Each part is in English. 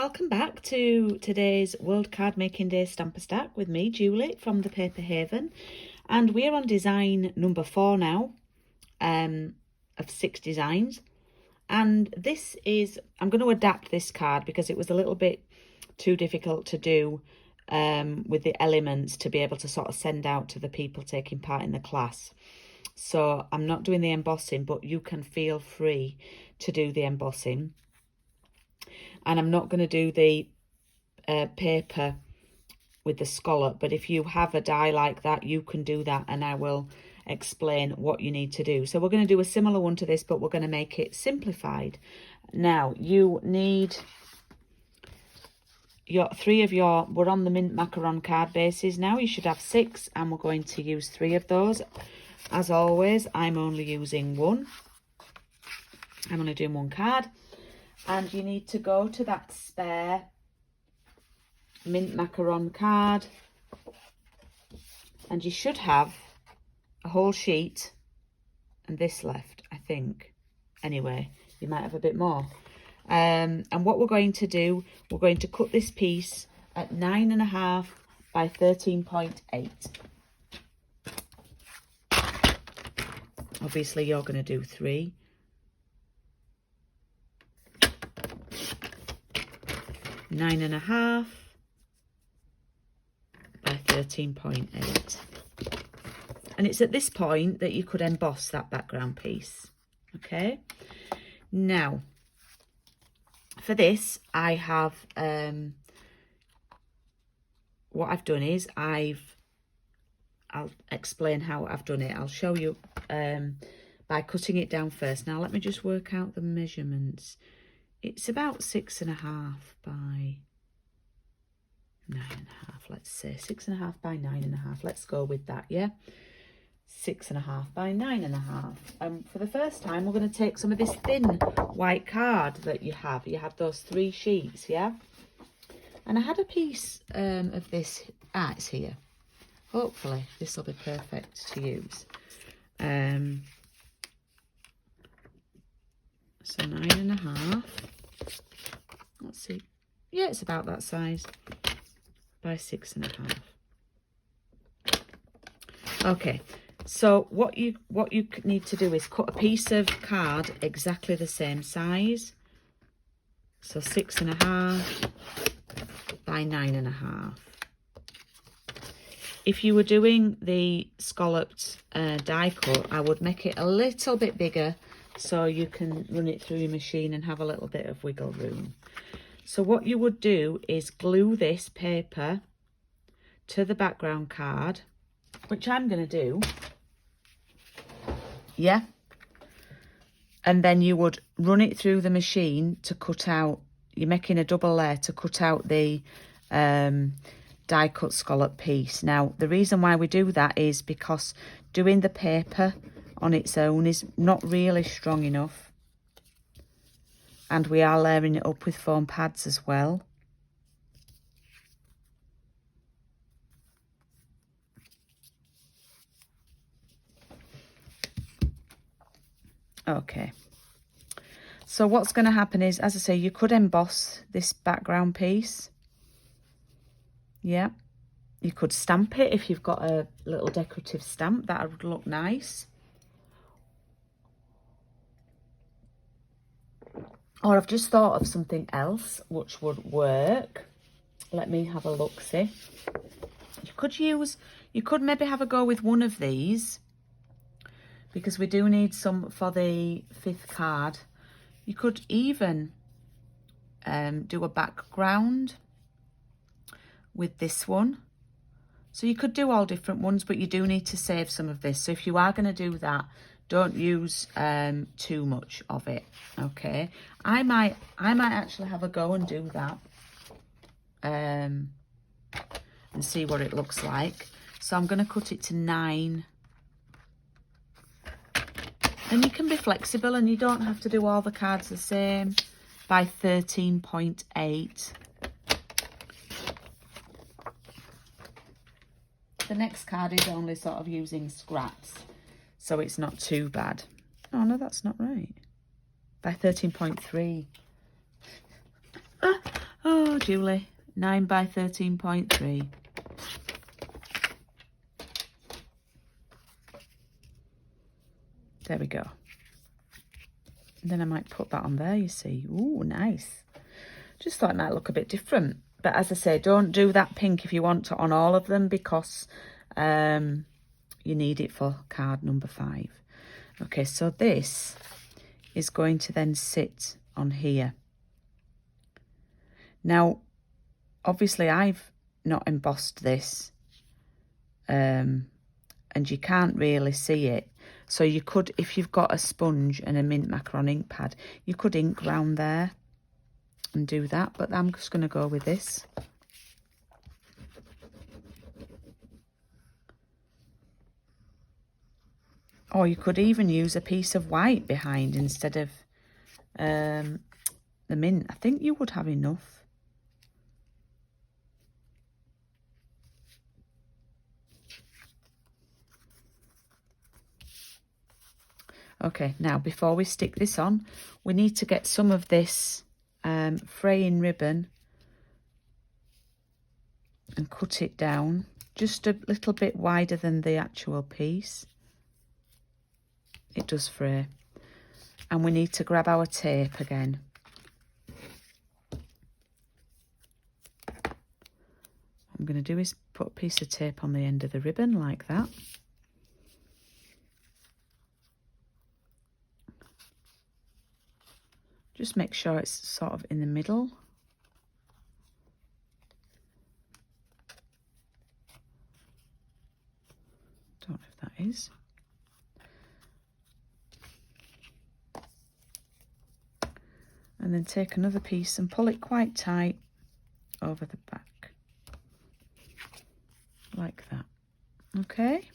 welcome back to today's World Card Making Day Stamper Stack with me, Julie, from the Paper Haven. And we're on design number 4 now, of 6 designs. And this is, I'm going to adapt this card because it was a little bit too difficult to do with the elements to be able to sort of send out to the people taking part in the class. So I'm not doing the embossing, but you can feel free to do the embossing. And I'm not going to do the paper with the scallop, but if you have a die like that, you can do that, and I will explain what you need to do. So we're going to do a similar one to this, but we're going to make it simplified. Now, you need your 3 of your, we're on the mint macaron card bases now. You should have 6, and we're going to use 3 of those. As always, I'm only using 1. I'm only doing 1 card. And you need to go to that spare mint macaron card, and you should have a whole sheet and this left, I think. Anyway, you might have a bit more. And what we're going to do, we're going to cut this piece at 9.5 by 13.8. Obviously, you're going to do 3. 9.5 by 13.8. And it's at this point that you could emboss that background piece. Okay. Now, for this, I have, what I've done is I'll explain how I've done it. I'll show you by cutting it down first. Now, let me just work out the measurements. It's about 6.5 by 9.5, let's say. 6.5 by 9.5. Let's go with that, yeah? 6.5 by 9.5. For the first time, we're going to take some of this thin white card that you have. You have those 3 sheets, yeah? And I had a piece of this. It's here. Hopefully, this will be perfect to use. So 9.5. Let's see. Yeah, it's about that size. By 6.5. Okay. So what you need to do is cut a piece of card exactly the same size. So 6.5 by 9.5. If you were doing the scalloped die cut, I would make it a little bit bigger so you can run it through your machine and have a little bit of wiggle room. So what you would do is glue this paper to the background card, which I'm going to do. Yeah. And then you would run it through the machine to cut out, you're making a double layer to cut out the die cut scallop piece. Now, the reason why we do that is because doing the paper on its own is not really strong enough, and we are layering it up with foam pads as well. Okay, so what's going to happen is, as I say, you could emboss this background piece. Yeah, you could stamp it if you've got a little decorative stamp. That would look nice. Or I've just thought of something else which would work. Let me have a look, see. You could maybe have a go with one of these, because we do need some for the 5th card. You could even do a background with this one. So you could do all different ones, but you do need to save some of this. So if you are going to do that, don't use too much of it. Okay, I might actually have a go and do that and see what it looks like. So I'm going to cut it to 9, and you can be flexible and you don't have to do all the cards the same. By 13.8. The next card is only sort of using scraps, so it's not too bad. Oh, no, that's not right. By 13.3. Oh, Julie. 9 by 13.3. There we go. And then I might put that on there, you see. Ooh, nice. Just thought it might look a bit different. But as I say, don't do that pink if you want to on all of them, because you need it for card number 5. Okay, so this is going to then sit on here. Now, obviously I've not embossed this, and you can't really see it. So you could, if you've got a sponge and a mint macaron ink pad, you could ink round there and do that, but I'm just going to go with this. Or you could even use a piece of white behind instead of the mint. I think you would have enough. Okay, now before we stick this on, we need to get some of this fraying ribbon and cut it down just a little bit wider than the actual piece. It does fray. And we need to grab our tape again. What I'm going to do is put a piece of tape on the end of the ribbon like that. Just make sure it's sort of in the middle. Don't know if that is. And then take another piece and pull it quite tight over the back. Like that. Okay.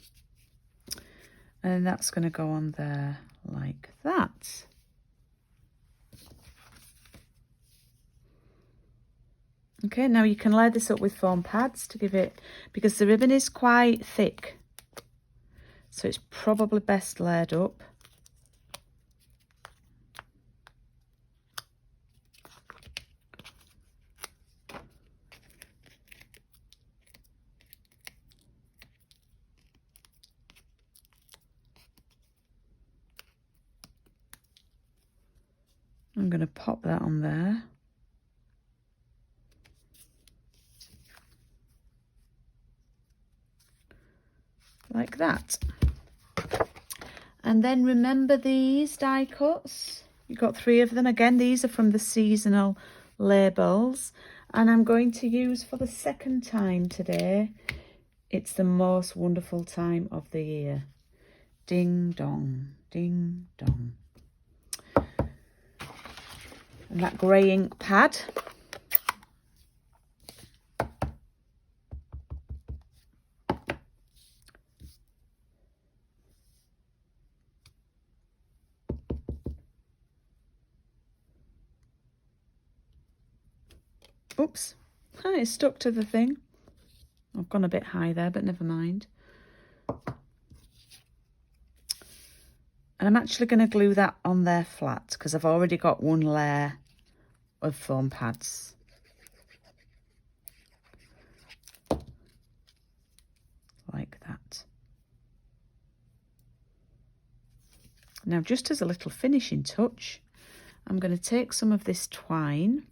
And that's going to go on there like that. Okay, now you can layer this up with foam pads to give it, because the ribbon is quite thick, so it's probably best layered up. I'm going to pop that on there. Like that. And then remember these die cuts. You've got 3 of them. Again, these are from the seasonal labels. And I'm going to use for the second time today. It's the most wonderful time of the year. Ding dong, ding dong. And that grey ink pad. Oops, it stuck to the thing. I've gone a bit high there, but never mind. And I'm actually going to glue that on there flat because I've already got one layer of foam pads. Like that. Now, just as a little finishing touch, I'm going to take some of this twine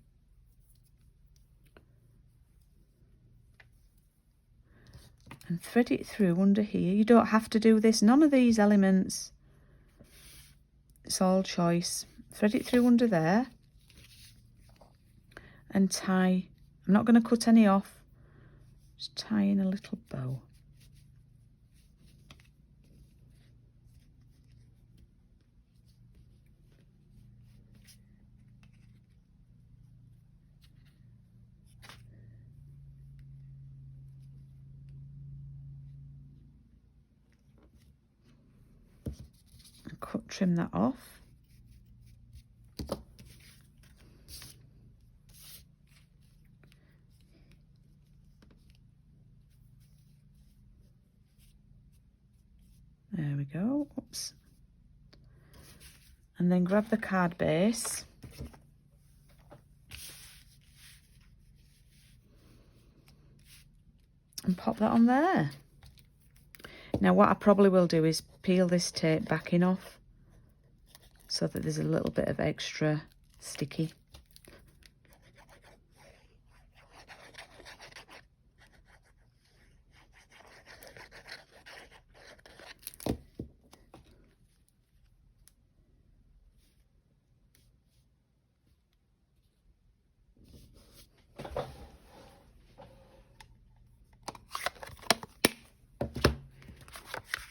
and thread it through under here. You don't have to do this. None of these elements. It's all choice. Thread it through under there and tie. I'm not going to cut any off. Just tie in a little bow. Trim that off. There we go. Oops. And then grab the card base and pop that on there. Now what I probably will do is peel this tape backing off so that there's a little bit of extra sticky.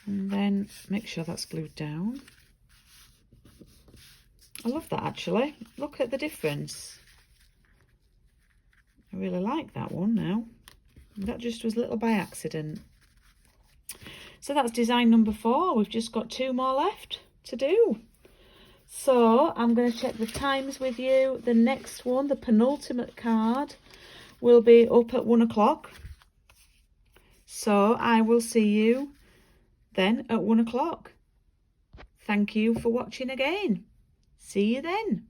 And then make sure that's glued down. I love that actually. Look at the difference. I really like that one now. That just was a little by accident. So that's design number 4. We've just got 2 more left to do. So I'm going to check the times with you. The next one, the penultimate card, will be up at 1 o'clock. So I will see you then at 1 o'clock. Thank you for watching again. See you then.